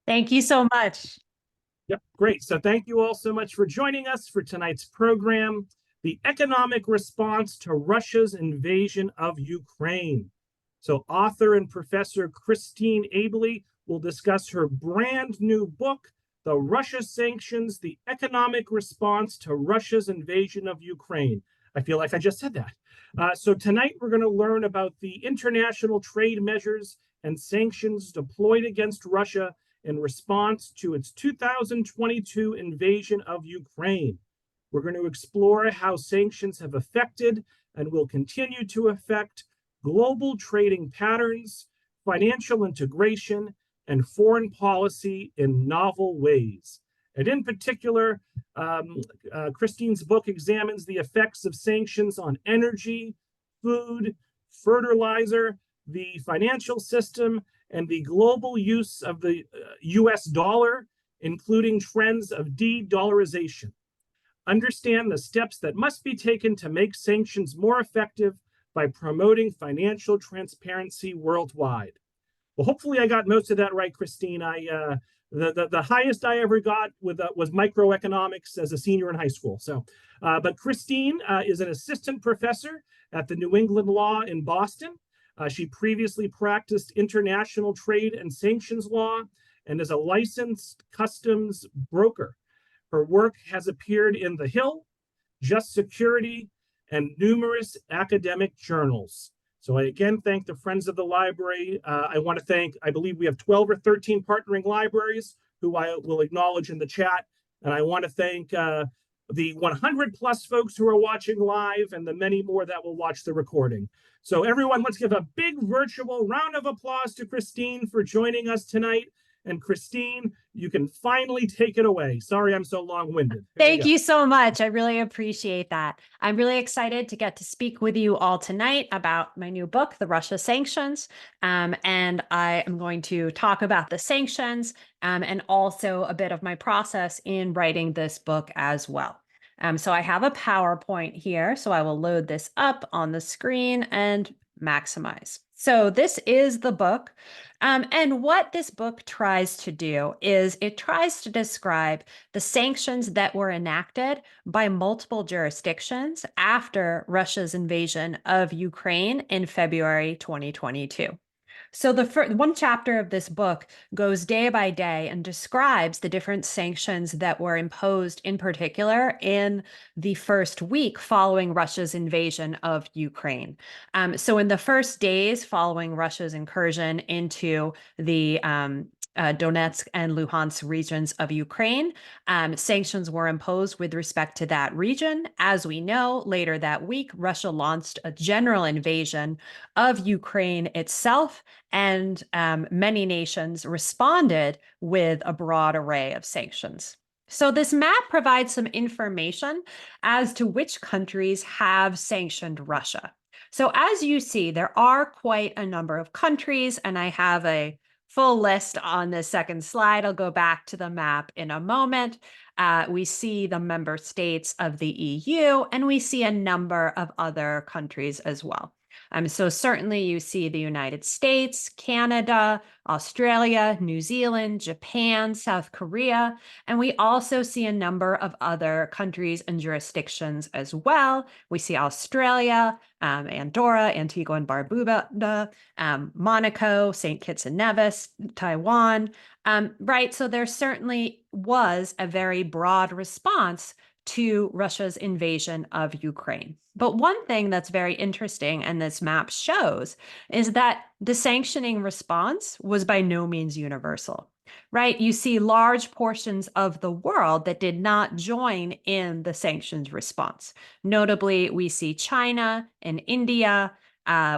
Thank you so much. Yep, great. So thank you all so much for joining us for tonight's program, The Economic Response to Russia's Invasion of Ukraine. So author and professor Christine Aebele will discuss her brand new book, The Russia Sanctions, The Economic Response to Russia's Invasion of Ukraine. I feel like I just said that. So tonight we're going to learn about the international trade measures and sanctions deployed against Russia in response to its 2022 invasion of Ukraine. We're going to explore how sanctions have affected and will continue to affect global trading patterns, financial integration, and foreign policy in novel ways. And in particular, Christine's book examines the effects of sanctions on energy, food, fertilizer, the financial system, and the global use of the US dollar, including trends of de-dollarization. Understand the steps that must be taken to make sanctions more effective by promoting financial transparency worldwide. Well, hopefully I got most of that right, Christine. The highest I ever got was microeconomics as a senior in high school. But Christine is an assistant professor at the New England Law in Boston. She previously practiced international trade and sanctions law and is a licensed customs broker. Her work has appeared in The Hill, Just Security, and numerous academic journals. So I again thank the Friends of the Library. I want to thank, I believe we have 12 or 13 partnering libraries who I will acknowledge in the chat. And I want to thank the 100 plus folks who are watching live and the many more that will watch the recording. So everyone, let's give a big virtual round of applause to Christine for joining us tonight. And Christine, you can finally take it away. Sorry, I'm so long-winded. Thank you so much. I really appreciate that. I'm really excited to get to speak with you all tonight about my new book, The Russia Sanctions. And I am going to talk about the sanctions and also a bit of my process in writing this book as well. So I have a PowerPoint here, so I will load this up on the screen and maximize. So this is the book. And what this book tries to do is it tries to describe the sanctions that were enacted by multiple jurisdictions after Russia's invasion of Ukraine in February 2022. So the one chapter of this book goes day by day and describes the different sanctions that were imposed in particular in the first week following Russia's invasion of Ukraine. So in the first days following Russia's incursion into the Donetsk and Luhansk regions of Ukraine, sanctions were imposed with respect to that region. As we know, later that week, Russia launched a general invasion of Ukraine itself, and many nations responded with a broad array of sanctions. So this map provides some information as to which countries have sanctioned Russia. So as you see, there are quite a number of countries, and I have a full list on the second slide. I'll go back to the map in a moment. We see the member states of the EU, and we see a number of other countries as well. So certainly you see the United States, Canada, Australia, New Zealand, Japan, South Korea, and we also see a number of other countries and jurisdictions as well. We see Australia, Andorra, Antigua and Barbuda, Monaco, St. Kitts and Nevis, Taiwan, right? So there certainly was a very broad response to Russia's invasion of Ukraine. But one thing that's very interesting, and this map shows, is that the sanctioning response was by no means universal, right? You see large portions of the world that did not join in the sanctions response. Notably, we see China and India.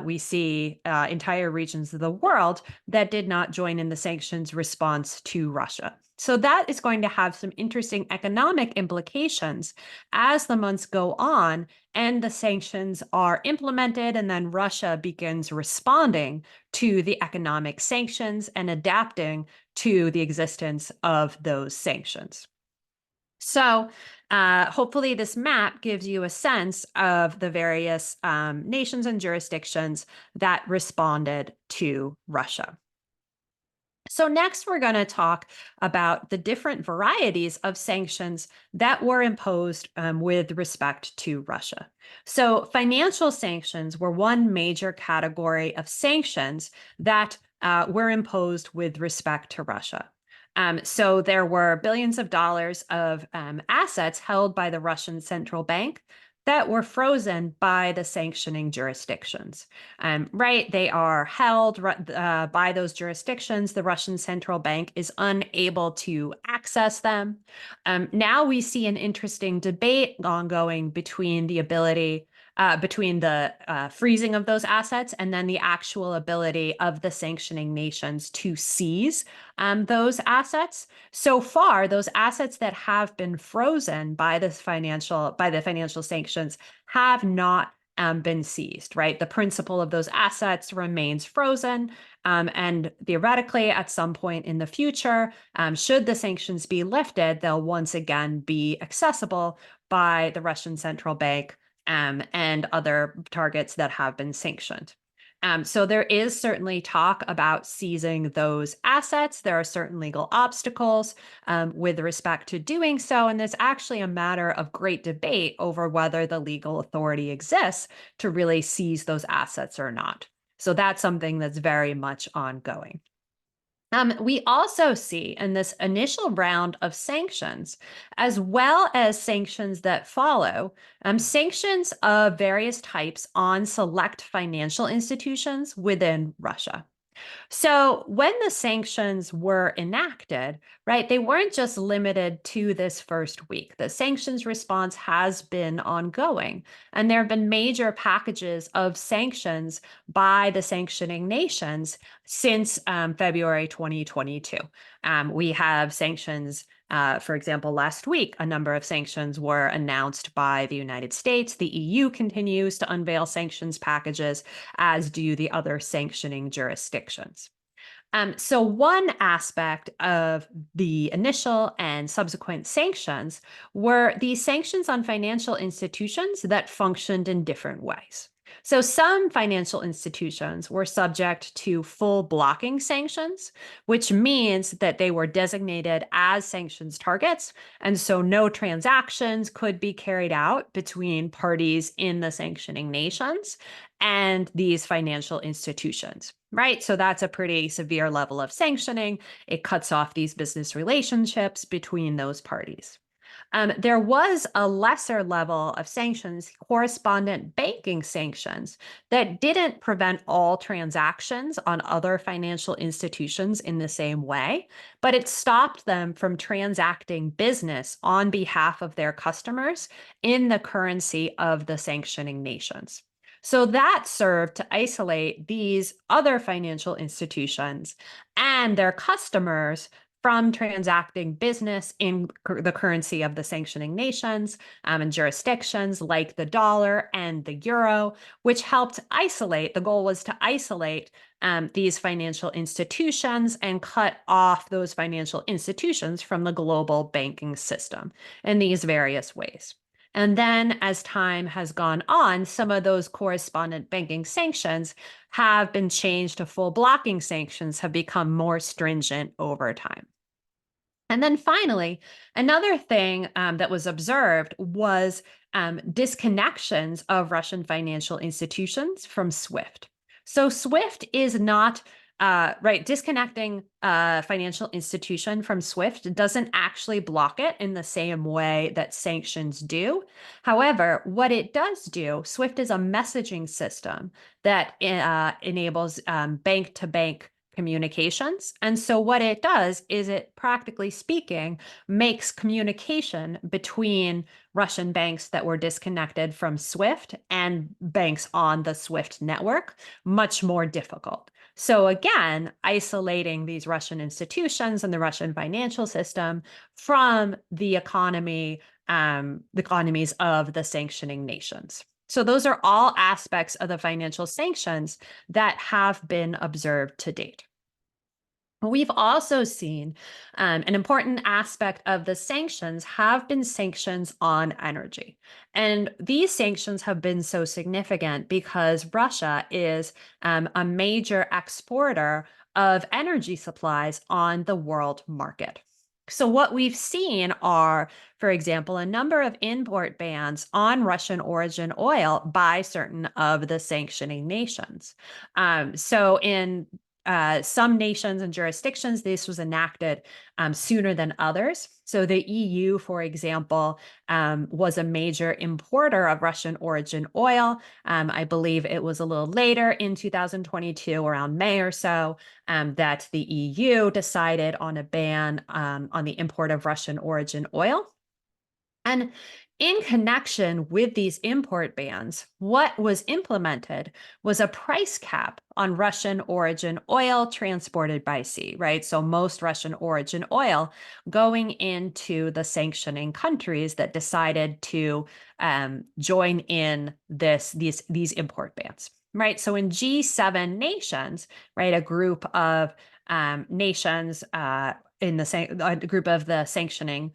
We see entire regions of the world that did not join in the sanctions response to Russia. So that is going to have some interesting economic implications as the months go on and the sanctions are implemented, and then Russia begins responding to the economic sanctions and adapting to the existence of those sanctions. So hopefully this map gives you a sense of the various nations and jurisdictions that responded to Russia. So next, we're going to talk about the different varieties of sanctions that were imposed with respect to Russia. So financial sanctions were one major category of sanctions that were imposed with respect to Russia. So there were billions of dollars of assets held by the Russian central bank that were frozen by the sanctioning jurisdictions. Right, they are held by those jurisdictions. The Russian central bank is unable to access them. Now we see an interesting debate ongoing between the ability between the freezing of those assets and then the actual ability of the sanctioning nations to seize those assets. So far, those assets that have been frozen by the financial sanctions have not been seized, right? The principal of those assets remains frozen. And theoretically, at some point in the future, should the sanctions be lifted, they'll once again be accessible by the Russian central bank and other targets that have been sanctioned. So there is certainly talk about seizing those assets. There are certain legal obstacles with respect to doing so. And there's actually a matter of great debate over whether the legal authority exists to really seize those assets or not. So that's something that's very much ongoing. We also see in this initial round of sanctions, as well as sanctions that follow, sanctions of various types on select financial institutions within Russia. So when the sanctions were enacted, right, they weren't just limited to this first week. The sanctions response has been ongoing, and there have been major packages of sanctions by the sanctioning nations since February 2022. We have sanctions. For example, last week, a number of sanctions were announced by the United States. The EU continues to unveil sanctions packages, as do the other sanctioning jurisdictions. So one aspect of the initial and subsequent sanctions were these sanctions on financial institutions that functioned in different ways. So some financial institutions were subject to full blocking sanctions, which means that they were designated as sanctions targets. And so no transactions could be carried out between parties in the sanctioning nations and these financial institutions, right? So that's a pretty severe level of sanctioning. It cuts off these business relationships between those parties. There was a lesser level of sanctions, correspondent banking sanctions, that didn't prevent all transactions on other financial institutions in the same way, but it stopped them from transacting business on behalf of their customers in the currency of the sanctioning nations. So that served to isolate these other financial institutions and their customers from transacting business in the currency of the sanctioning nations and jurisdictions like the dollar and the euro, which helped isolate. The goal was to isolate these financial institutions and cut off those financial institutions from the global banking system in these various ways. And then as time has gone on, some of those correspondent banking sanctions have been changed to full blocking sanctions, have become more stringent over time. And then finally, another thing that was observed was disconnections of Russian financial institutions from SWIFT. So SWIFT is not right. Disconnecting a financial institution from SWIFT doesn't actually block it in the same way that sanctions do. However, what it does do, SWIFT is a messaging system that enables bank-to-bank communications. And so what it does is it, practically speaking, makes communication between Russian banks that were disconnected from SWIFT and banks on the SWIFT network much more difficult. So again, isolating these Russian institutions and the Russian financial system from the economies of the sanctioning nations. So those are all aspects of the financial sanctions that have been observed to date. We've also seen an important aspect of the sanctions have been sanctions on energy. And these sanctions have been so significant because Russia is a major exporter of energy supplies on the world market. So what we've seen are, for example, a number of import bans on Russian origin oil by certain of the sanctioning nations. So in some nations and jurisdictions, this was enacted sooner than others. So the EU, for example, was a major importer of Russian origin oil. I believe it was a little later in 2022, around May or so, that the EU decided on a ban on the import of Russian origin oil. And in connection with these import bans, what was implemented was a price cap on Russian origin oil transported by sea, right? So most Russian origin oil going into the sanctioning countries that decided to join in these import bans, right? So in G7 nations, right, a group of nations in the group of the sanctioning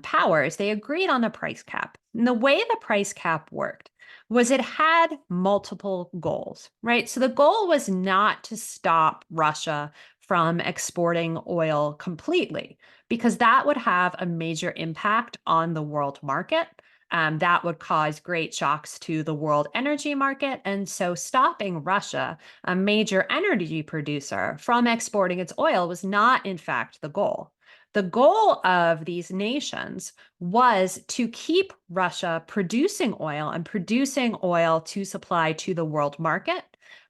powers, they agreed on a price cap. And the way the price cap worked was it had multiple goals, right? So the goal was not to stop Russia from exporting oil completely, because that would have a major impact on the world market. That would cause great shocks to the world energy market. And so stopping Russia, a major energy producer, from exporting its oil was not, in fact, the goal. The goal of these nations was to keep Russia producing oil and producing oil to supply to the world market,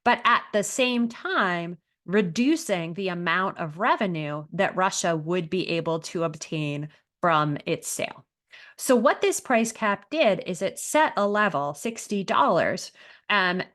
but at the same time, reducing the amount of revenue that Russia would be able to obtain from its sale. So what this price cap did is it set a level, $60,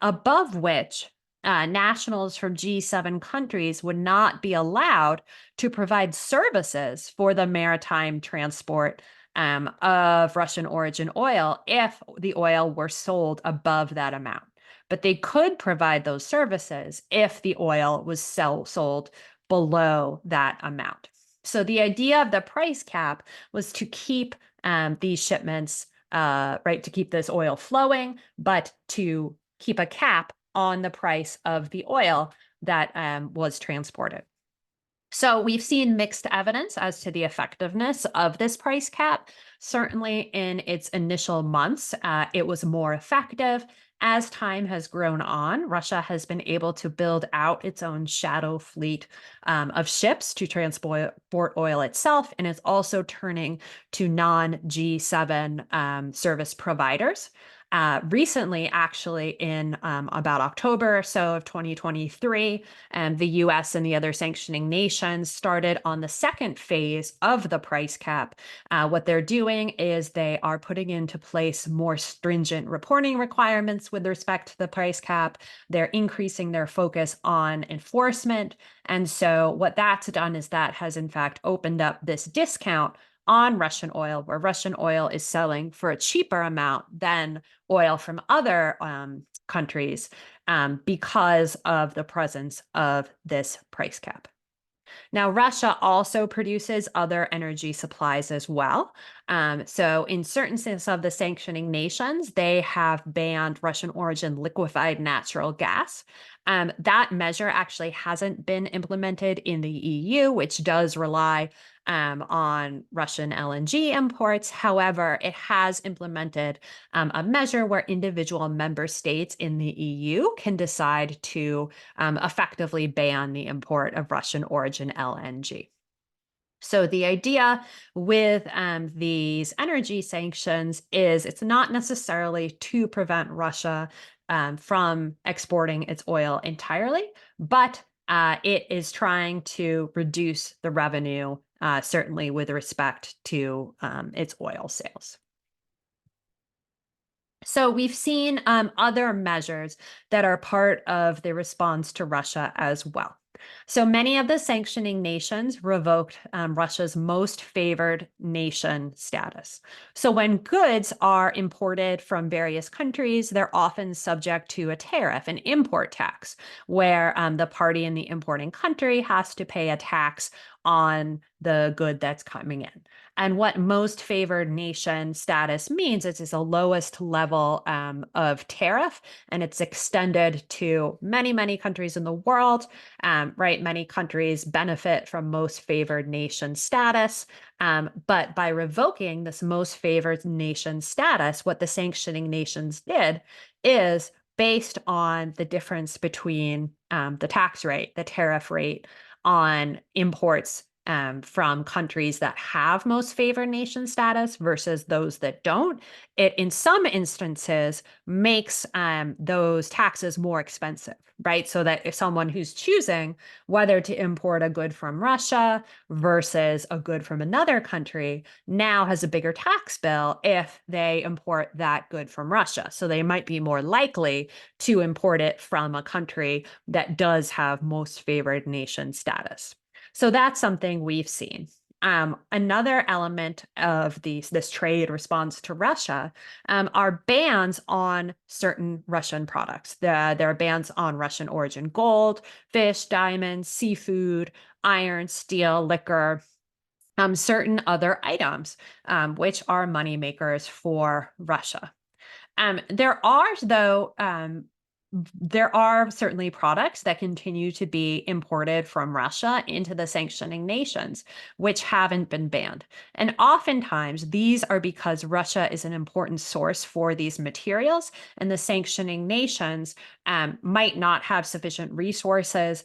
above which nationals from G7 countries would not be allowed to provide services for the maritime transport of Russian origin oil if the oil were sold above that amount. But they could provide those services if the oil was sold below that amount. So the idea of the price cap was to keep these shipments, right, to keep this oil flowing, but to keep a cap on the price of the oil that was transported. So we've seen mixed evidence as to the effectiveness of this price cap. Certainly in its initial months, it was more effective. As time has grown on, Russia has been able to build out its own shadow fleet of ships to transport oil itself, and it's also turning to non-G7 service providers. Recently, actually, in about October or so of 2023, the US and the other sanctioning nations started on the second phase of the price cap. What they're doing is they are putting into place more stringent reporting requirements with respect to the price cap. They're increasing their focus on enforcement. And so what that's done is that has, in fact, opened up this discount on Russian oil, where Russian oil is selling for a cheaper amount than oil from other countries because of the presence of this price cap. Now, Russia also produces other energy supplies as well. So in certain sense of the sanctioning nations, they have banned Russian origin liquefied natural gas. That measure actually hasn't been implemented in the EU, which does rely on Russian LNG imports. However, it has implemented a measure where individual member states in the EU can decide to effectively ban the import of Russian origin LNG. So the idea with these energy sanctions is it's not necessarily to prevent Russia from exporting its oil entirely, but it is trying to reduce the revenue, certainly with respect to its oil sales. So we've seen other measures that are part of the response to Russia as well. So many of the sanctioning nations revoked Russia's most favored nation status. So when goods are imported from various countries, they're often subject to a tariff, an import tax, where the party in the importing country has to pay a tax on the good that's coming in. And what most favored nation status means is it's the lowest level of tariff, and it's extended to many, many countries in the world, right? Many countries benefit from most favored nation status. But by revoking this most favored nation status, what the sanctioning nations did is based on the difference between the tax rate, the tariff rate on imports from countries that have most favored nation status versus those that don't, it in some instances makes those taxes more expensive, right? So that if someone who's choosing whether to import a good from Russia versus a good from another country now has a bigger tax bill if they import that good from Russia. So they might be more likely to import it from a country that does have most favored nation status. So that's something we've seen. Another element of this trade response to Russia are bans on certain Russian products. There are bans on Russian origin gold, fish, diamonds, seafood, iron, steel, liquor, certain other items, which are money makers for Russia. There are certainly products that continue to be imported from Russia into the sanctioning nations, which haven't been banned. And oftentimes, these are because Russia is an important source for these materials, and the sanctioning nations might not have sufficient resources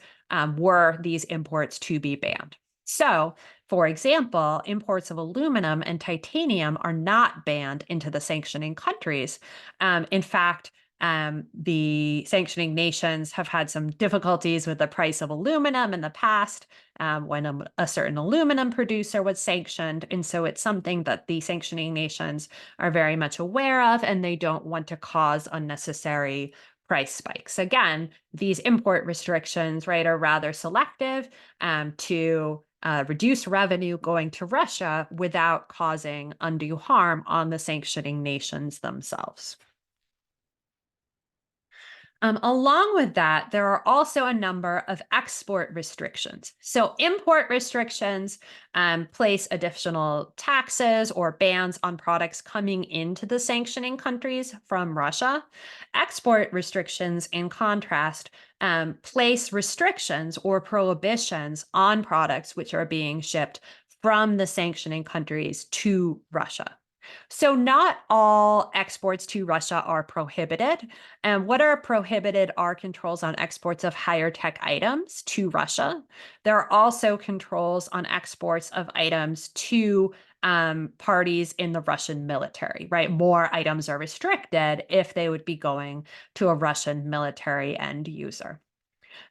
were these imports to be banned. So, for example, imports of aluminum and titanium are not banned into the sanctioning countries. In fact, the sanctioning nations have had some difficulties with the price of aluminum in the past when a certain aluminum producer was sanctioned. And so it's something that the sanctioning nations are very much aware of, and they don't want to cause unnecessary price spikes. Again, these import restrictions, right, are rather selective to reduce revenue going to Russia without causing undue harm on the sanctioning nations themselves. Along with that, there are also a number of export restrictions. So import restrictions place additional taxes or bans on products coming into the sanctioning countries from Russia. Export restrictions, in contrast, place restrictions or prohibitions on products which are being shipped from the sanctioning countries to Russia. So not all exports to Russia are prohibited. And what are prohibited are controls on exports of higher tech items to Russia. There are also controls on exports of items to parties in the Russian military, right? More items are restricted if they would be going to a Russian military end user.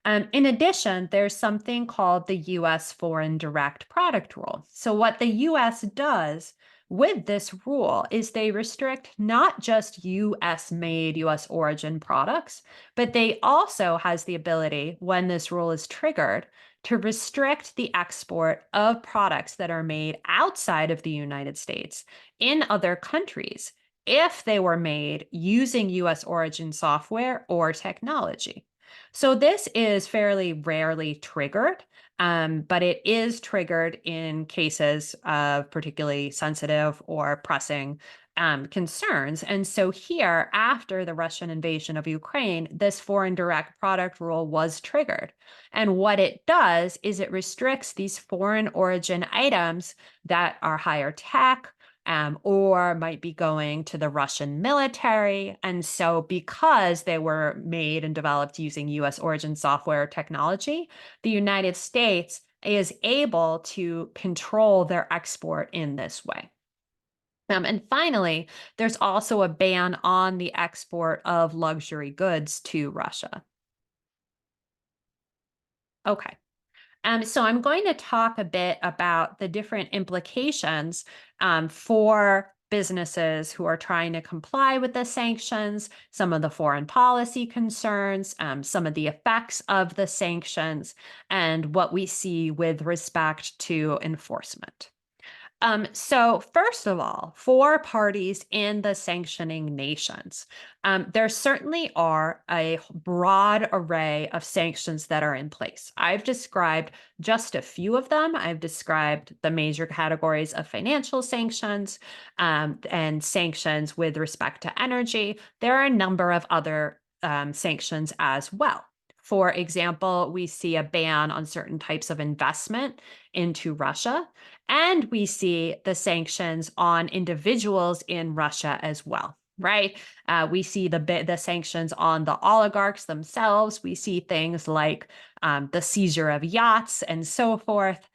In addition, there's something called the U.S. Foreign Direct Product Rule. So what the U.S. does with this rule is they restrict not just US made, US origin products, but they also has the ability, when this rule is triggered, to restrict the export of products that are made outside of the United States in other countries if they were made using US origin software or technology. So this is fairly rarely triggered, but it is triggered in cases of particularly sensitive or pressing concerns. And so here, after the Russian invasion of Ukraine, this foreign direct product rule was triggered. And what it does is it restricts these foreign origin items that are higher tech, or might be going to the Russian military. And so because they were made and developed using US origin software or technology, the United States is able to control their export in this way. And finally, there's also a ban on the export of luxury goods to Russia. Okay. So I'm going to talk a bit about the different implications for businesses who are trying to comply with the sanctions, some of the foreign policy concerns, some of the effects of the sanctions, and what we see with respect to enforcement. So first of all, for parties in the sanctioning nations, there certainly are a broad array of sanctions that are in place. I've described just a few of them. I've described the major categories of financial sanctions and sanctions with respect to energy. There are a number of other sanctions as well. For example, we see a ban on certain types of investment into Russia. And we see the sanctions on individuals in Russia as well, right? We see the sanctions on the oligarchs themselves. We see things like the seizure of yachts and so forth.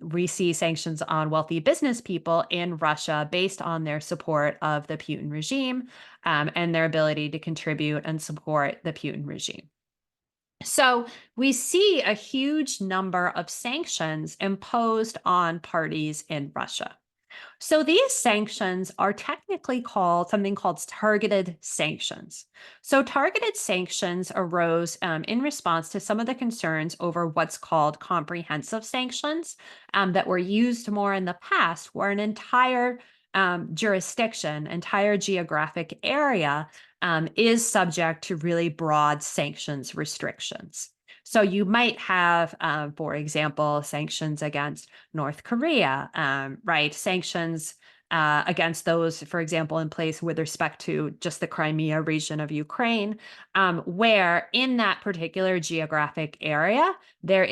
We see sanctions on wealthy business people in Russia based on their support of the Putin regime and their ability to contribute and support the Putin regime. So we see a huge number of sanctions imposed on parties in Russia. So these sanctions are technically called something called targeted sanctions. So targeted sanctions arose in response to some of the concerns over what's called comprehensive sanctions that were used more in the past, where an entire jurisdiction, entire geographic area is subject to really broad sanctions restrictions. So you might have, for example, sanctions against North Korea, right? Sanctions against those, for example, in place with respect to just the Crimea region of Ukraine, where in that particular geographic area, there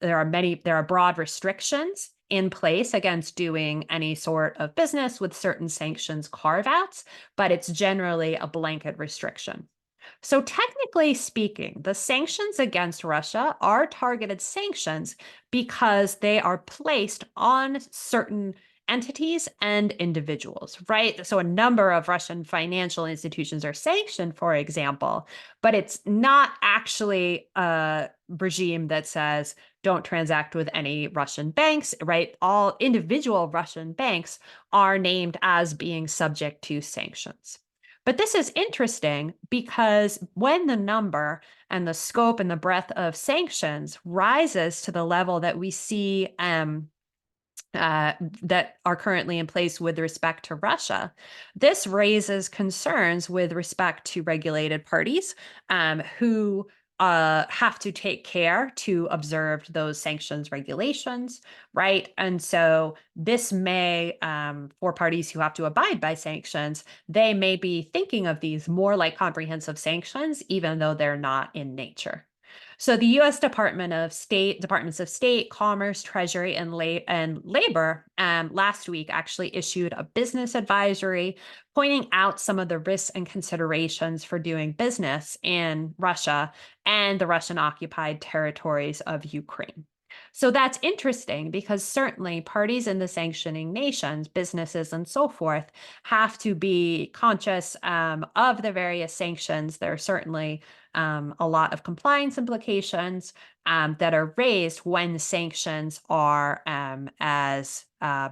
are broad restrictions in place against doing any sort of business with certain sanctions carve-outs, but it's generally a blanket restriction. So, technically speaking, the sanctions against Russia are targeted sanctions because they are placed on certain entities and individuals, right? So, a number of Russian financial institutions are sanctioned, for example, but it's not actually a regime that says don't transact with any Russian banks, right? All individual Russian banks are named as being subject to sanctions. But this is interesting because when the number and the scope and the breadth of sanctions rises to the level that we see that are currently in place with respect to Russia, this raises concerns with respect to regulated parties who have to take care to observe those sanctions regulations, right? And so this may, for parties who have to abide by sanctions, they may be thinking of these more like comprehensive sanctions, even though they're not in nature. So the U.S. Departments of State, Commerce, Treasury, and Labor last week actually issued a business advisory pointing out some of the risks and considerations for doing business in Russia and the Russian-occupied territories of Ukraine. So that's interesting because certainly parties in the sanctioning nations, businesses and so forth, have to be conscious of the various sanctions. There are certainly a lot of compliance implications that are raised when sanctions are as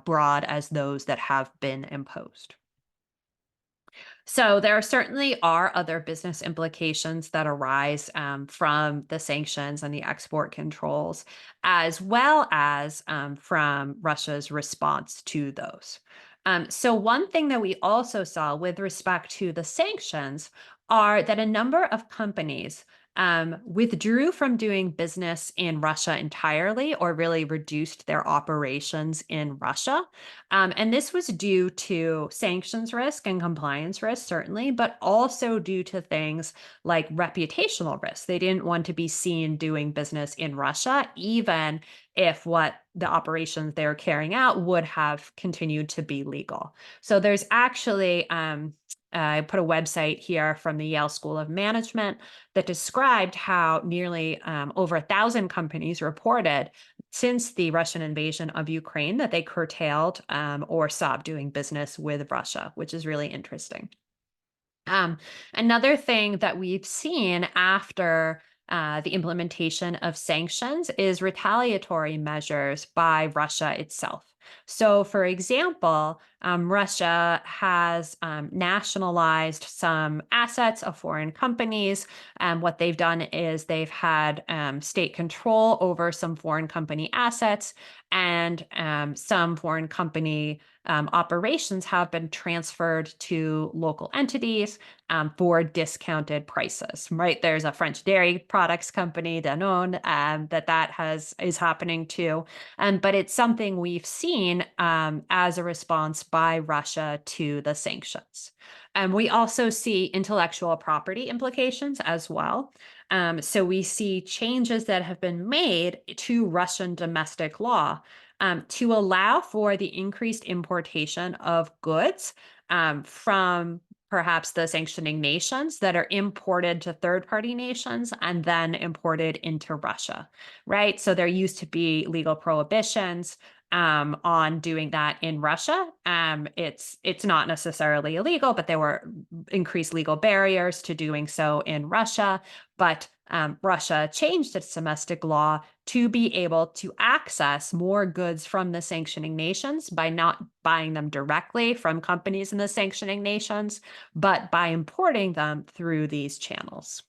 broad as those that have been imposed. So there certainly are other business implications that arise from the sanctions and the export controls, as well as from Russia's response to those. So one thing that we also saw with respect to the sanctions are that a number of companies withdrew from doing business in Russia entirely or really reduced their operations in Russia. And this was due to sanctions risk and compliance risk, certainly, but also due to things like reputational risk. They didn't want to be seen doing business in Russia, even if what the operations they're carrying out would have continued to be legal. So there's actually, I put a website here from the Yale School of Management that described how nearly over 1,000 companies reported since the Russian invasion of Ukraine that they curtailed or stopped doing business with Russia, which is really interesting. Another thing that we've seen after the implementation of sanctions is retaliatory measures by Russia itself. So, for example, Russia has nationalized some assets of foreign companies. What they've done is they've had state control over some foreign company assets, and some foreign company operations have been transferred to local entities for discounted prices. Right? There's a French dairy products company, Danone, that is happening too. But it's something we've seen as a response by Russia to the sanctions. We also see intellectual property implications as well. So we see changes that have been made to Russian domestic law to allow for the increased importation of goods from perhaps the sanctioning nations that are imported to third-party nations and then imported into Russia, right? So there used to be legal prohibitions on doing that in Russia. It's not necessarily illegal, but there were increased legal barriers to doing so in Russia. But Russia changed its domestic law to be able to access more goods from the sanctioning nations by not buying them directly from companies in the sanctioning nations, but by importing them through these channels.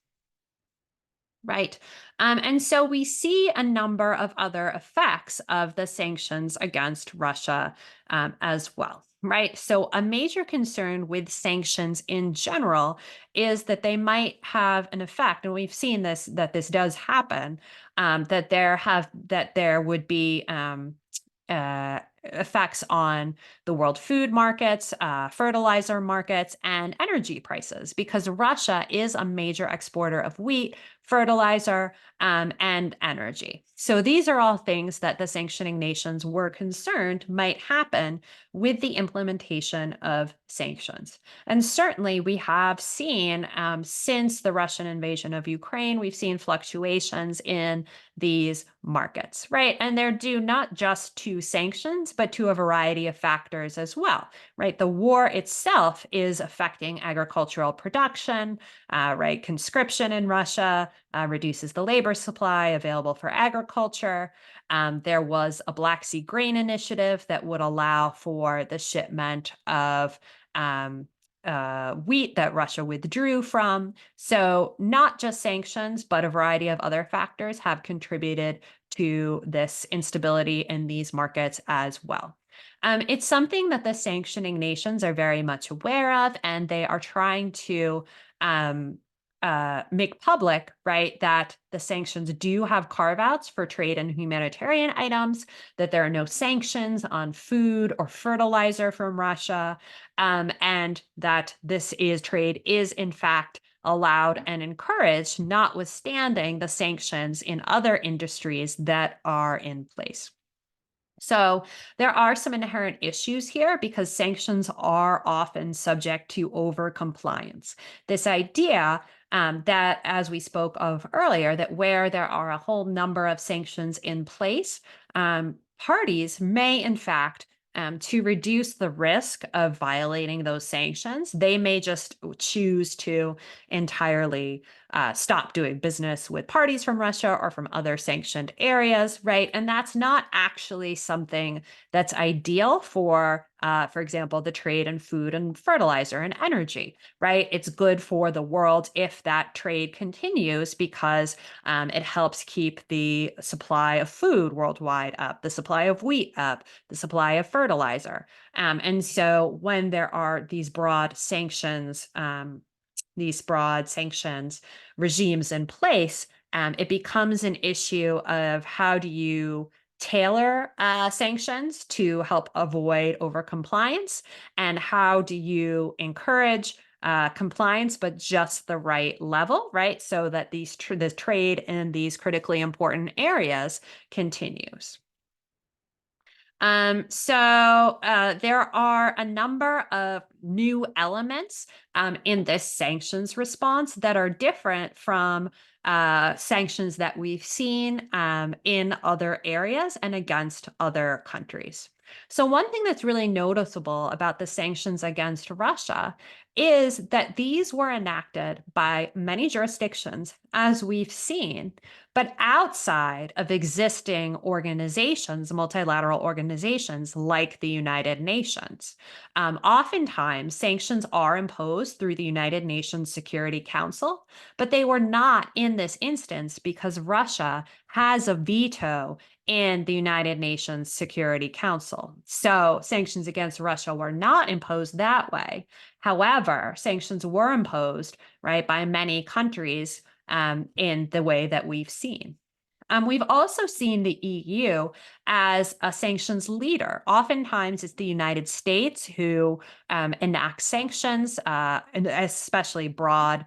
Right. And so we see a number of other effects of the sanctions against Russia as well. Right. So a major concern with sanctions in general is that they might have an effect, and we've seen this, that this does happen, that there would be effects on the world food markets, fertilizer markets, and energy prices, because Russia is a major exporter of wheat, fertilizer, and energy. So these are all things that the sanctioning nations were concerned might happen with the implementation of sanctions. And certainly we have seen, since the Russian invasion of Ukraine, we've seen fluctuations in these markets, right? And they're due not just to sanctions, but to a variety of factors as well, right? The war itself is affecting agricultural production, right? Conscription in Russia reduces the labor supply available for agriculture. There was a Black Sea Grain Initiative that would allow for the shipment of wheat that Russia withdrew from. So not just sanctions, but a variety of other factors have contributed to this instability in these markets as well. It's something that the sanctioning nations are very much aware of, and they are trying to make public, right, that the sanctions do have carve-outs for trade and humanitarian items, that there are no sanctions on food or fertilizer from Russia, and that trade is in fact allowed and encouraged, notwithstanding the sanctions in other industries that are in place. So there are some inherent issues here because sanctions are often subject to over-compliance. This idea that, as we spoke of earlier, that where there are a whole number of sanctions in place, parties may, in fact, to reduce the risk of violating those sanctions, they may just choose to entirely stop doing business with parties from Russia or from other sanctioned areas, right? And that's not actually something that's ideal for example, the trade in food and fertilizer and energy, right? It's good for the world if that trade continues because it helps keep the supply of food worldwide up, the supply of wheat up, the supply of fertilizer. And so when there are these broad sanctions regimes in place, it becomes an issue of how do you tailor sanctions to help avoid overcompliance, and how do you encourage compliance, but just the right level, right? So that the trade in these critically important areas continues. There are a number of new elements in this sanctions response that are different from sanctions that we've seen in other areas and against other countries. So, one thing that's really noticeable about the sanctions against Russia is that these were enacted by many jurisdictions, as we've seen, but outside of existing organizations, multilateral organizations like the United Nations. Oftentimes, sanctions are imposed through the United Nations Security Council, but they were not in this instance because Russia has a veto in the United Nations Security Council. So sanctions against Russia were not imposed that way. However, sanctions were imposed, right, by many countries in the way that we've seen. We've also seen the EU as a sanctions leader. Oftentimes, it's the United States who enacts sanctions, and especially broad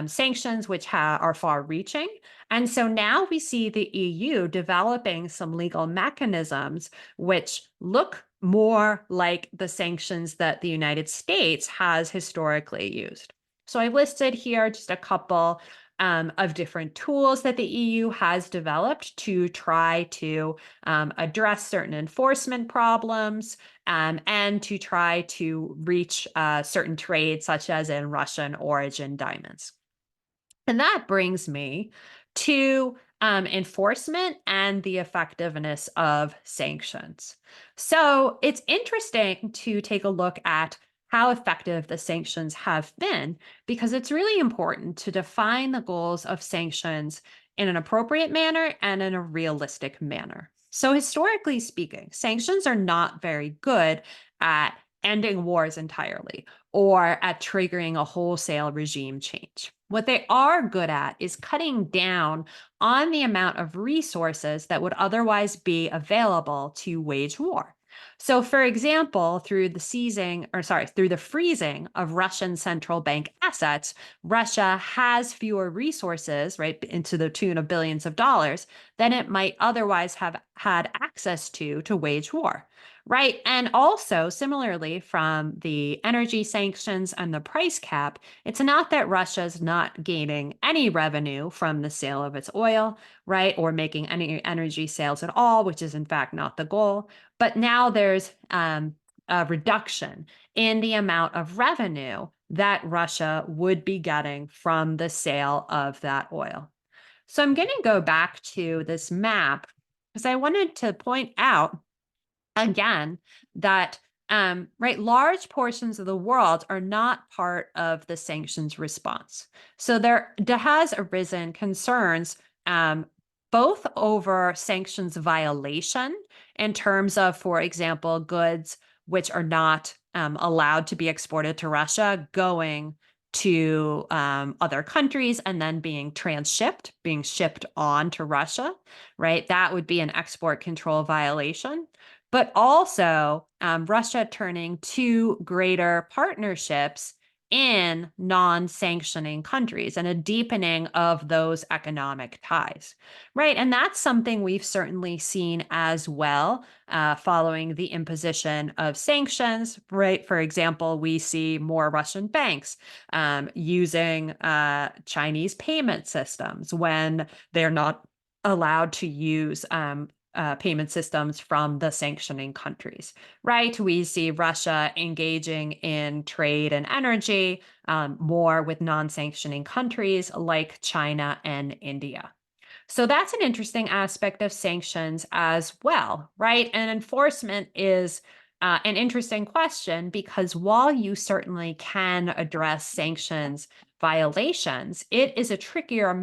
sanctions, which are far reaching. And so now we see the EU developing some legal mechanisms which look more like the sanctions that the United States has historically used. So I've listed here just a couple of different tools that the EU has developed to try to address certain enforcement problems and to try to reach certain trade, such as in Russian origin diamonds. And that brings me to enforcement and the effectiveness of sanctions. So it's interesting to take a look at how effective the sanctions have been, because it's really important to define the goals of sanctions in an appropriate manner and in a realistic manner. So, historically speaking, sanctions are not very good at ending wars entirely or at triggering a wholesale regime change. What they are good at is cutting down on the amount of resources that would otherwise be available to wage war. So, for example, through the freezing of Russian central bank assets, Russia has fewer resources, right, into the tune of billions of dollars than it might otherwise have had access to wage war. Right. And also, similarly, from the energy sanctions and the price cap, it's not that Russia's not gaining any revenue from the sale of its oil, right, or making any energy sales at all, which is in fact not the goal. But now there's a reduction in the amount of revenue that Russia would be getting from the sale of that oil. So I'm going to go back to this map because I wanted to point out again that large portions of the world are not part of the sanctions response. So there has arisen concerns both over sanctions violation in terms of, for example, goods which are not allowed to be exported to Russia going to other countries and then being shipped on to Russia, right? That would be an export control violation. But also Russia turning to greater partnerships in non-sanctioning countries and a deepening of those economic ties, right? And that's something we've certainly seen as well following the imposition of sanctions, right? For example, we see more Russian banks using Chinese payment systems when they're not allowed to use payment systems from the sanctioning countries, right? We see Russia engaging in trade and energy more with non-sanctioning countries like China and India. So that's an interesting aspect of sanctions as well, right? And enforcement is an interesting question because while you certainly can address sanctions violations, it is a trickier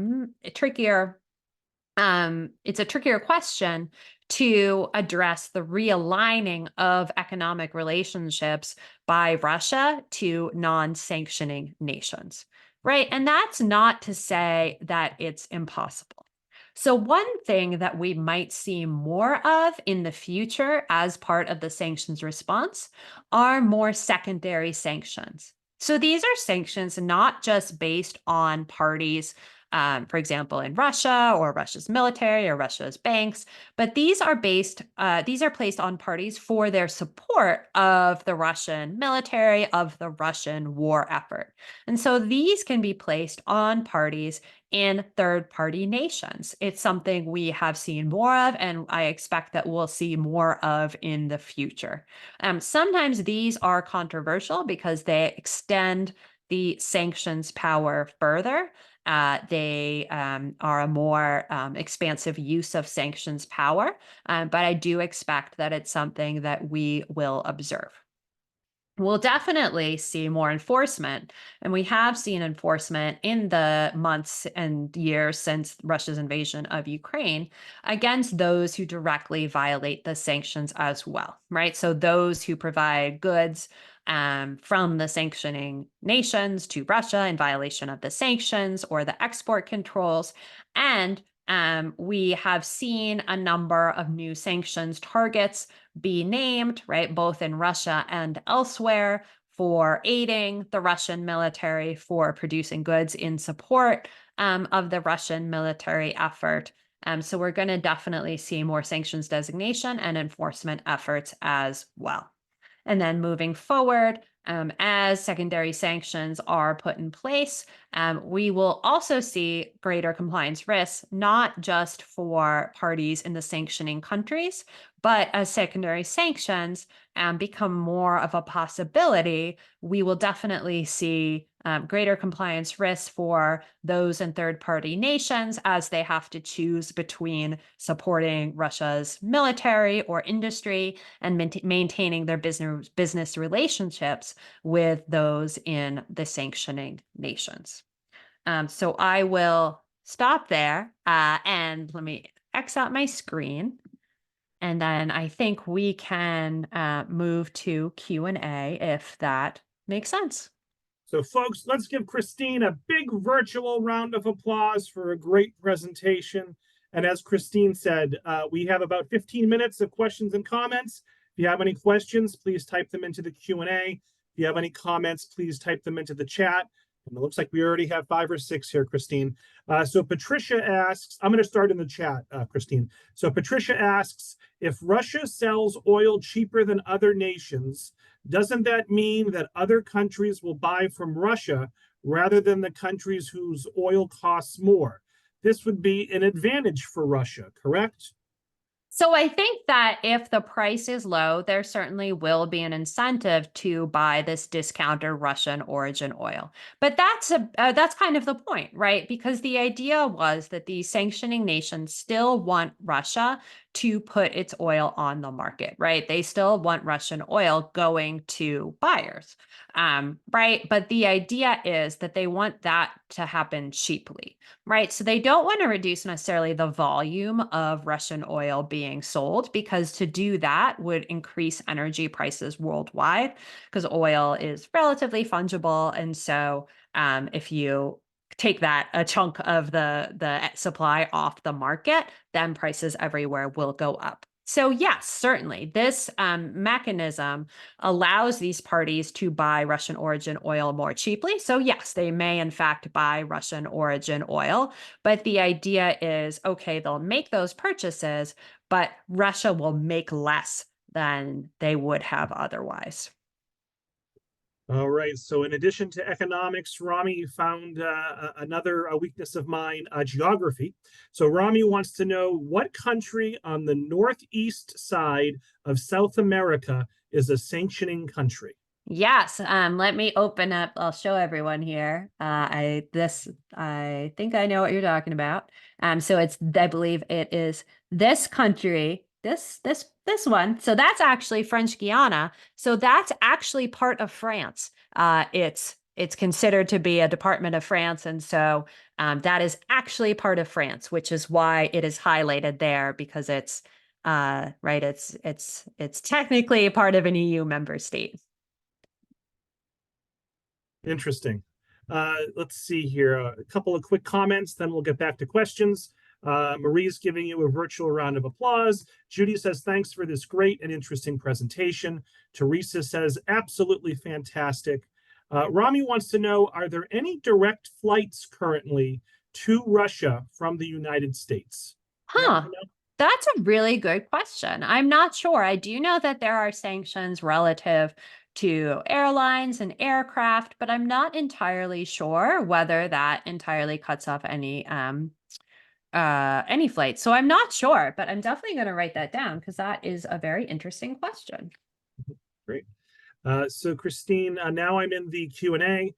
question to address the realigning of economic relationships by Russia to non-sanctioning nations, right? And that's not to say that it's impossible. So one thing that we might see more of in the future as part of the sanctions response are more secondary sanctions. So these are sanctions not just based on parties for example, in Russia or Russia's military or Russia's banks. But these are placed on parties for their support of the Russian military, of the Russian war effort. And so these can be placed on parties in third-party nations. It's something we have seen more of, and I expect that we'll see more of in the future. Sometimes these are controversial because they extend the sanctions power further. They are a more expansive use of sanctions power, but I do expect that it's something that we will observe. We'll definitely see more enforcement, and we have seen enforcement in the months and years since Russia's invasion of Ukraine against those who directly violate the sanctions as well, right? So those who provide goods from the sanctioning nations to Russia in violation of the sanctions or the export controls. And we have seen a number of new sanctions targets be named, right, both in Russia and elsewhere, for aiding the Russian military, for producing goods in support of the Russian military effort. So we're going to definitely see more sanctions designation and enforcement efforts as well. And then moving forward, as secondary sanctions are put in place, we will also see greater compliance risks, not just for parties in the sanctioning countries, but as secondary sanctions become more of a possibility, we will definitely see greater compliance risks for those in third-party nations as they have to choose between supporting Russia's military or industry and maintaining their business relationships with those in the sanctioning nations. So I will stop there and let me X out my screen. And then I think we can move to Q&A if that makes sense. So folks, let's give Christine a big virtual round of applause for a great presentation. And as Christine said, we have about 15 minutes of questions and comments. If you have any questions, please type them into the Q&A. If you have any comments, please type them into the chat. And it looks like we already have 5 or 6 here, Christine. So Patricia asks, I'm going to start in the chat, Christine. So Patricia asks, if Russia sells oil cheaper than other nations, doesn't that mean that other countries will buy from Russia rather than the countries whose oil costs more? This would be an advantage for Russia, correct? So I think that if the price is low, there certainly will be an incentive to buy this discounted Russian origin oil. But that's kind of the point, right? Because the idea was that the sanctioning nations still want Russia to put its oil on the market, right? They still want Russian oil going to buyers, right? But the idea is that they want that to happen cheaply, right? So they don't want to reduce necessarily the volume of Russian oil being sold, because to do that would increase energy prices worldwide, because oil is relatively fungible. And so if you take a chunk of the supply off the market, then prices everywhere will go up. So yes, certainly this mechanism allows these parties to buy Russian origin oil more cheaply. So yes, they may in fact buy Russian origin oil, but the idea is, okay, they'll make those purchases, but Russia will make less than they would have otherwise. All right. So in addition to economics, Rami found another weakness of mine, geography. So Rami wants to know, what country on the northeast side of South America is a sanctioning country? Yes, let me open up. I'll show everyone here. I think I know what you're talking about. So I believe it is this country, this one. So that's actually French Guiana. So that's actually part of France. It's considered to be a department of France, and so that is actually part of France, which is why it is highlighted there, because it's right. It's technically part of an EU member state. Interesting. Let's see here. A couple of quick comments, then we'll get back to questions. Marie's giving you a virtual round of applause. Judy says, thanks for this great and interesting presentation. Teresa says, absolutely fantastic. Rami wants to know, are there any direct flights currently to Russia from the United States? Yes Huh. or no? That's a really good question. I'm not sure. I do know that there are sanctions relative to airlines and aircraft, but I'm not entirely sure whether that entirely cuts off any flights. So I'm not sure, but I'm definitely going to write that down because that is a very interesting question. Great. So Christine, now I'm in the Q&A.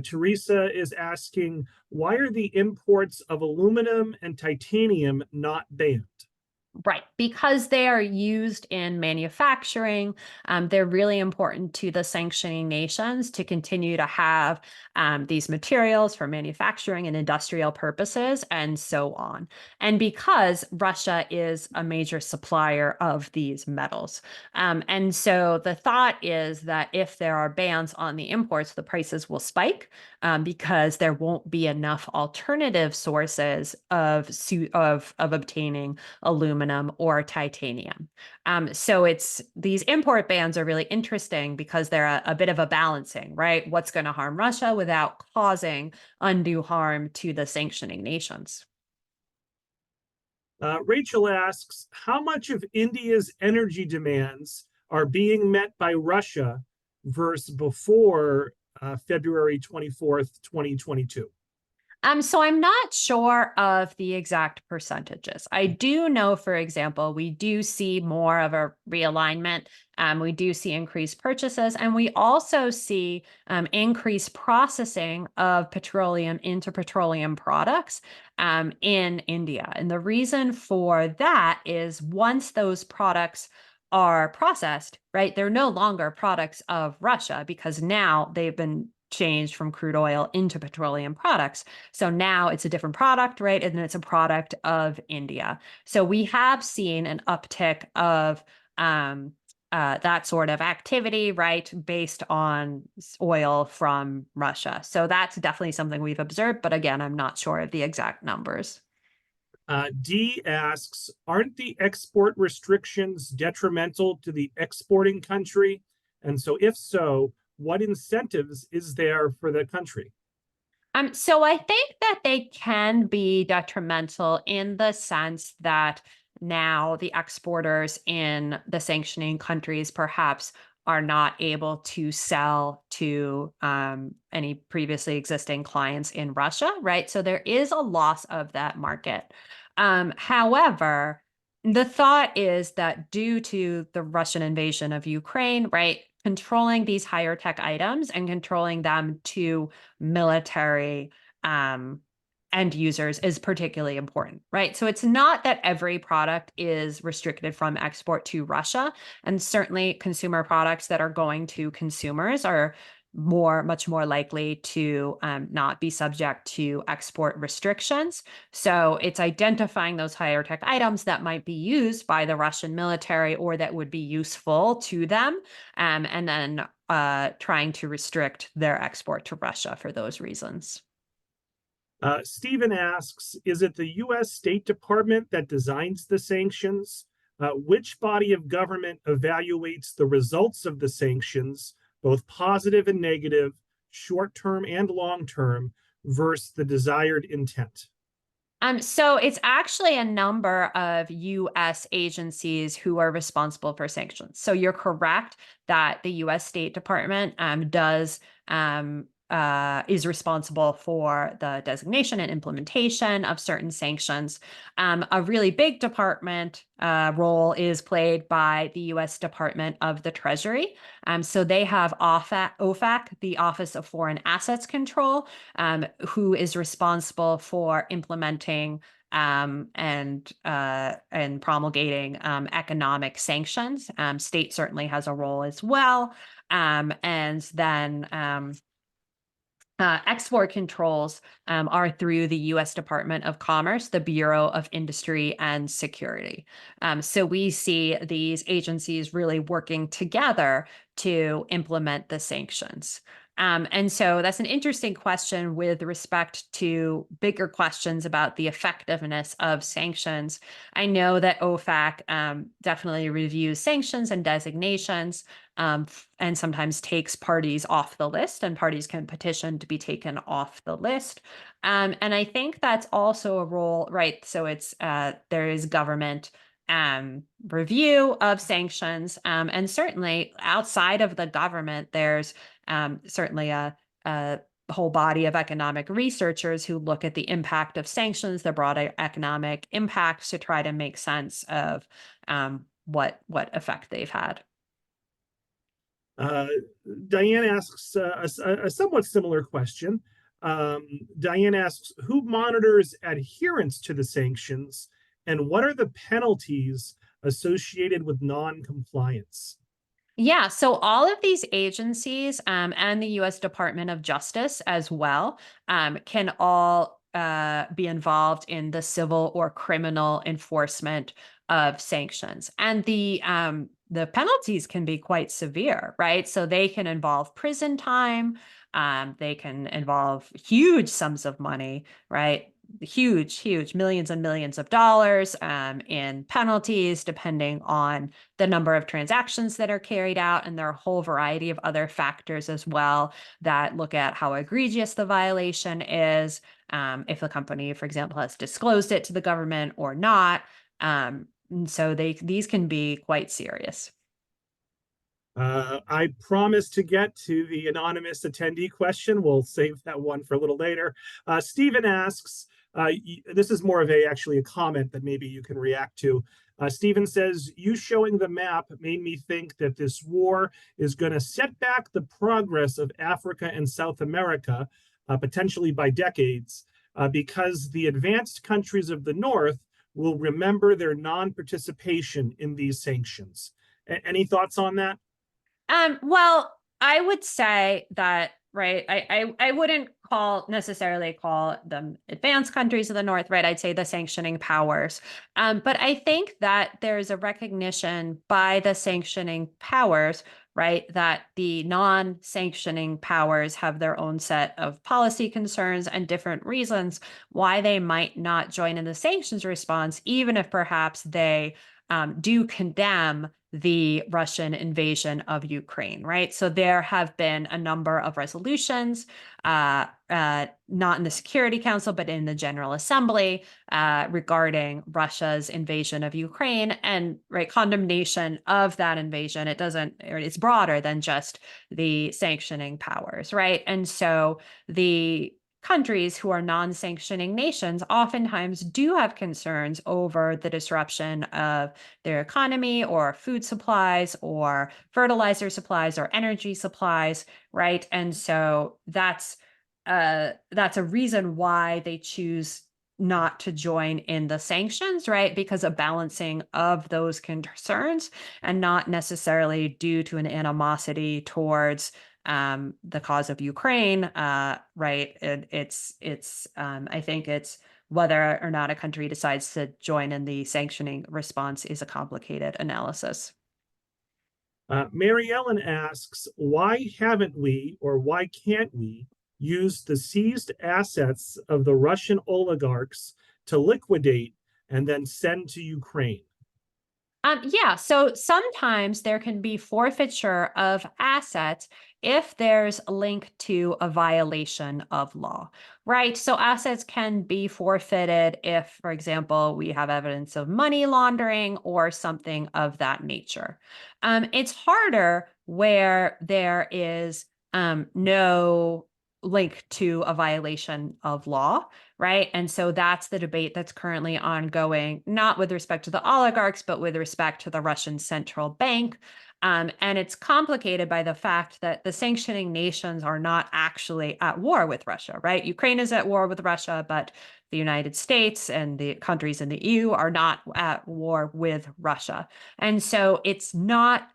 Teresa is asking, why are the imports of aluminum and titanium not banned? Right, because they are used in manufacturing. They're really important to the sanctioning nations to continue to have these materials for manufacturing and industrial purposes and so on. And because Russia is a major supplier of these metals. And so the thought is that if there are bans on the imports, the prices will spike because there won't be enough alternative sources of obtaining aluminum or titanium. So these import bans are really interesting because they're a bit of a balancing, right? What's going to harm Russia without causing undue harm to the sanctioning nations? Rachel asks, how much of India's energy demands are being met by Russia versus before February 24th, 2022? So I'm not sure of the exact percentages. I do know, for example, we do see more of a realignment. We do see increased purchases, and we also see increased processing of petroleum into petroleum products in India. And the reason for that is once those products are processed, right, they're no longer products of Russia because now they've been changed from crude oil into petroleum products. So now it's a different product, right? And then it's a product of India. So we have seen an uptick of that sort of activity, right, based on oil from Russia. So that's definitely something we've observed. But again, I'm not sure of the exact numbers. D asks, aren't the export restrictions detrimental to the exporting country? And so, if so, what incentives is there for the country? So I think that they can be detrimental in the sense that now the exporters in the sanctioning countries perhaps are not able to sell to any previously existing clients in Russia, right? So there is a loss of that market. However, the thought is that due to the Russian invasion of Ukraine, right, controlling these higher tech items and controlling them to military end users is particularly important, right? So it's not that every product is restricted from export to Russia, and certainly consumer products that are going to consumers are much more likely to not be subject to export restrictions. So it's identifying those higher tech items that might be used by the Russian military or that would be useful to them, and then trying to restrict their export to Russia for those reasons. Stephen asks, is it the U.S. State Department that designs the sanctions? Which body of government evaluates the results of the sanctions, both positive and negative, short-term and long-term, versus the desired intent? So it's actually a number of US agencies who are responsible for sanctions. So you're correct that the US State Department is responsible for the designation and implementation of certain sanctions. A really big department role is played by the US Department of the Treasury. So they have OFAC, the Office of Foreign Assets Control, who is responsible for implementing and promulgating economic sanctions. State certainly has a role as well. And then export controls are through the U.S. Department of Commerce, the Bureau of Industry and Security. So we see these agencies really working together to implement the sanctions. And so that's an interesting question with respect to bigger questions about the effectiveness of sanctions. I know that OFAC definitely reviews sanctions and designations and sometimes takes parties off the list, and parties can petition to be taken off the list. And I think that's also a role, right? So it's there is government review of sanctions. And certainly outside of the government, there's certainly a whole body of economic researchers who look at the impact of sanctions, the broader economic impacts, to try to make sense of what effect they've had. Diane asks a somewhat similar question. Diane asks, who monitors adherence to the sanctions, and what are the penalties associated with non-compliance? Yeah, so all of these agencies and the U.S. Department of Justice as well can all be involved in the civil or criminal enforcement of sanctions, and the penalties can be quite severe, right? So they can involve prison time, they can involve huge sums of money, right? Huge millions and millions of dollars in penalties, depending on the number of transactions that are carried out. And there are a whole variety of other factors as well that look at how egregious the violation is, if the company, for example, has disclosed it to the government or not. And so these can be quite serious. I promised to get to the anonymous attendee question. We'll save that one for a little later. Stephen asks, this is more of actually a comment that maybe you can react to. Stephen says, you showing the map made me think that this war is going to set back the progress of Africa and South America, potentially by decades, because the advanced countries of the North will remember their non-participation in these sanctions. Any thoughts on that? Well, I would say that, right, I wouldn't necessarily call them advanced countries of the North, right? I'd say the sanctioning powers. But I think that there's a recognition by the sanctioning powers, right, that the non-sanctioning powers have their own set of policy concerns and different reasons why they might not join in the sanctions response, even if perhaps they do condemn the Russian invasion of Ukraine, right? So there have been a number of resolutions, not in the Security Council, but in the General Assembly regarding Russia's invasion of Ukraine and right condemnation of that invasion. It's broader than just the sanctioning powers, right? And so the countries who are non-sanctioning nations oftentimes do have concerns over the disruption of their economy or food supplies or fertilizer supplies or energy supplies, right? And so that's a reason why they choose not to join in the sanctions, right? Because a balancing of those concerns and not necessarily due to an animosity towards the cause of Ukraine, right? I think it's whether or not a country decides to join in the sanctioning response is a complicated analysis. Mary Ellen asks, why haven't we, or why can't we, use the seized assets of the Russian oligarchs to liquidate and then send to Ukraine? Yeah, so sometimes there can be forfeiture of assets if there's a link to a violation of law, right? So assets can be forfeited if, for example, we have evidence of money laundering or something of that nature. It's harder where there is no link to a violation of law, right? And so that's the debate that's currently ongoing, not with respect to the oligarchs, but with respect to the Russian central bank. And it's complicated by the fact that the sanctioning nations are not actually at war with Russia, right? Ukraine is at war with Russia, but the United States and the countries in the EU are not at war with Russia. And so it's not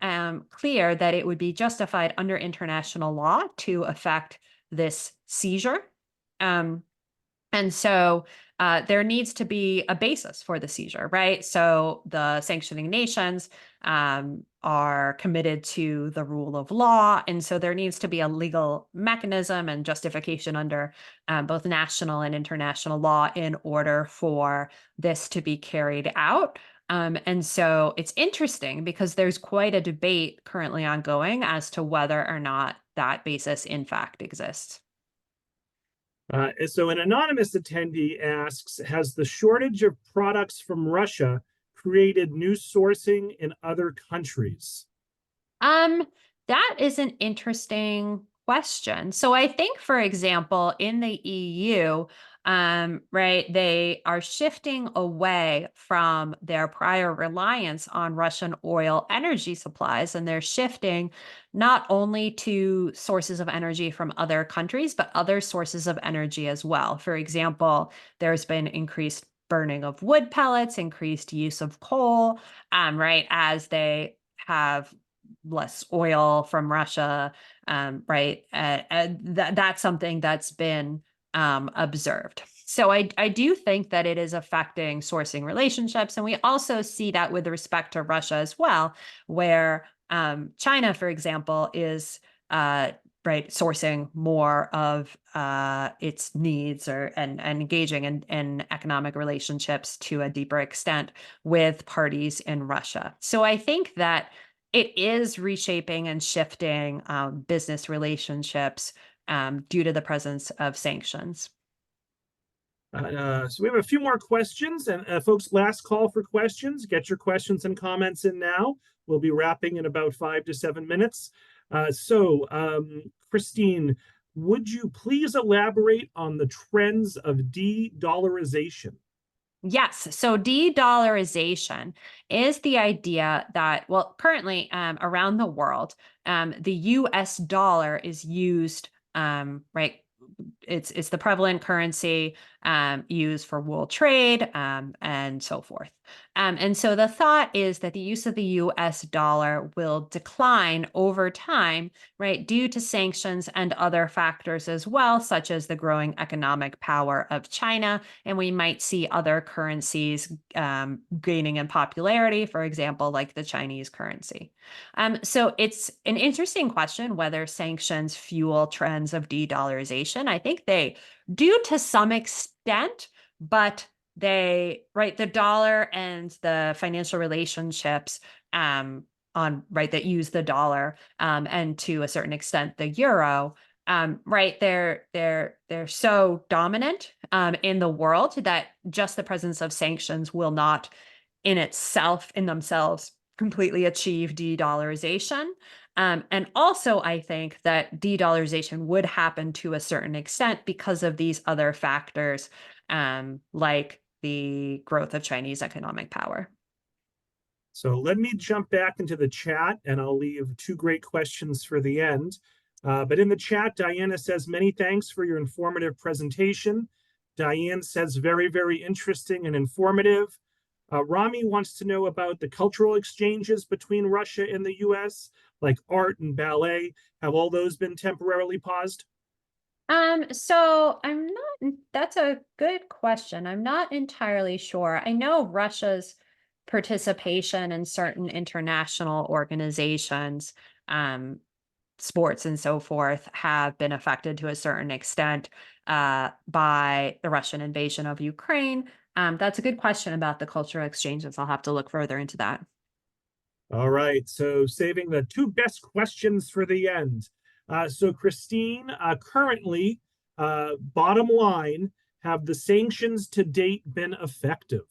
clear that it would be justified under international law to affect this seizure. And so there needs to be a basis for the seizure, right? So the sanctioning nations are committed to the rule of law. And so there needs to be a legal mechanism and justification under both national and international law in order for this to be carried out. And so it's interesting because there's quite a debate currently ongoing as to whether or not that basis in fact exists. So an anonymous attendee asks, has the shortage of products from Russia created new sourcing in other countries? Um, that is an interesting question. So I think, for example, in the EU, right, they are shifting away from their prior reliance on Russian oil energy supplies, and they're shifting not only to sources of energy from other countries, but other sources of energy as well. For example, there's been increased burning of wood pellets, increased use of coal, right, as they have less oil from Russia, right? That's something that's been observed. So I do think that it is affecting sourcing relationships. And we also see that with respect to Russia as well, where China, for example, is right sourcing more of its needs and engaging in economic relationships to a deeper extent with parties in Russia. So I think that it is reshaping and shifting business relationships due to the presence of sanctions. So we have a few more questions, and folks, last call for questions. Get your questions and comments in now. We'll be wrapping in about 5 to 7 minutes. Christine, would you please elaborate on the trends of de-dollarization? Yes. So de-dollarization is the idea that, well, currently around the world, the US dollar is used, right? It's the prevalent currency used for world trade and so forth. And so the thought is that the use of the US dollar will decline over time, right, due to sanctions and other factors as well, such as the growing economic power of China. And we might see other currencies gaining in popularity, for example, like the Chinese currency. So it's an interesting question whether sanctions fuel trends of de-dollarization. I think they do to some extent, but they, right, the dollar and the financial relationships on that use the dollar and to a certain extent the euro, right, they're so dominant in the world that just the presence of sanctions will not in themselves completely achieve de-dollarization. And also, I think that de-dollarization would happen to a certain extent because of these other factors, like the growth of Chinese economic power. So let me jump back into the chat, and I'll leave 2 great questions for the end. But in the chat, Diana says, many thanks for your informative presentation. Diane says, very, very interesting and informative. Rami wants to know about the cultural exchanges between Russia and the US, like art and ballet. Have all those been temporarily paused? So I'm not, that's a good question. I'm not entirely sure. I know Russia's participation in certain international organizations, um, sports and so forth, have been affected to a certain extent by the Russian invasion of Ukraine. That's a good question about the cultural exchanges. I'll have to look further into that. All right, so saving the 2 best questions for the end. So Christine, currently, bottom line, have the sanctions to date been effective?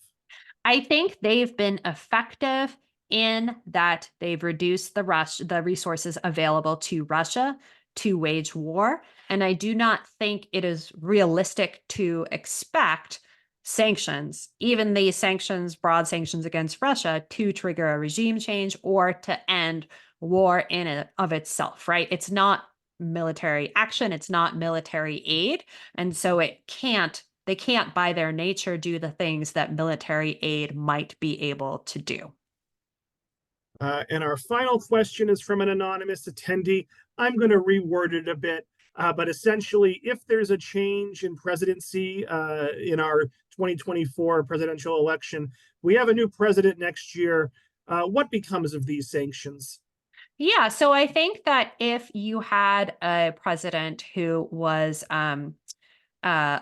I think they've been effective in that they've reduced the resources available to Russia to wage war. And I do not think it is realistic to expect sanctions, even these sanctions, broad sanctions against Russia, to trigger a regime change or to end war in and of itself, right? It's not military action, it's not military aid. And so they can't by their nature do the things that military aid might be able to do. And our final question is from an anonymous attendee. I'm going to reword it a bit, but essentially, if there's a change in presidency in our 2024 presidential election, we have a new president next year. what becomes of these sanctions? Yeah, so I think that if you had a president who was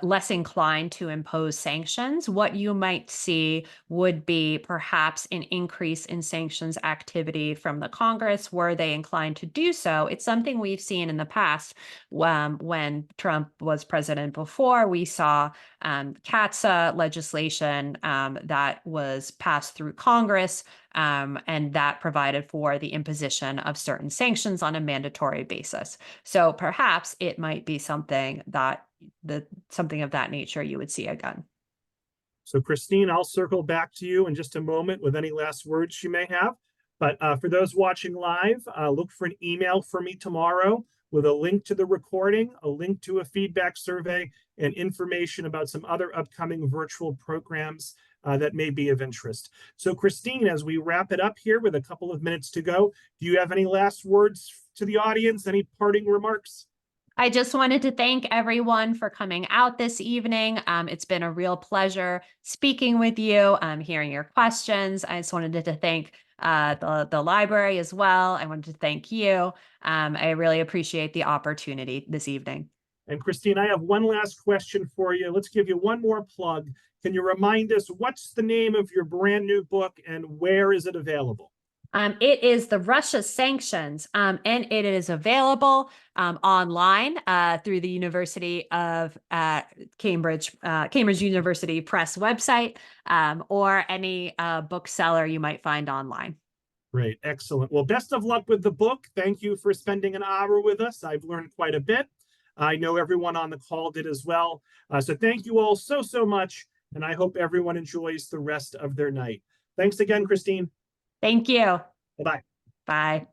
less inclined to impose sanctions, what you might see would be perhaps an increase in sanctions activity from the Congress. Were they inclined to do so? It's something we've seen in the past. When Trump was president before, we saw CATSA legislation that was passed through Congress. And that provided for the imposition of certain sanctions on a mandatory basis. So perhaps it might be something that something of that nature you would see again. So Christine, I'll circle back to you in just a moment with any last words you may have. But for those watching live, look for an email from me tomorrow with a link to the recording, a link to a feedback survey, and information about some other upcoming virtual programs that may be of interest. So Christine, as we wrap it up here with a couple of minutes to go, do you have any last words to the audience? Any parting remarks? I just wanted to thank everyone for coming out this evening. It's been a real pleasure speaking with you, hearing your questions. I just wanted to thank the library as well. I wanted to thank you. I really appreciate the opportunity this evening. And Christine, I have one last question for you. Let's give you one more plug. Can you remind us what's the name of your brand new book and where is it available? It is The Russia Sanctions, and it is available online through the University of Cambridge University Press website, or any bookseller you might find online. Great, excellent. Well, best of luck with the book. Thank you for spending an hour with us. I've learned quite a bit. I know everyone on the call did as well. So thank you all so much, and I hope everyone enjoys the rest of their night. Thanks again, Christine. Thank you. Bye-bye. Bye.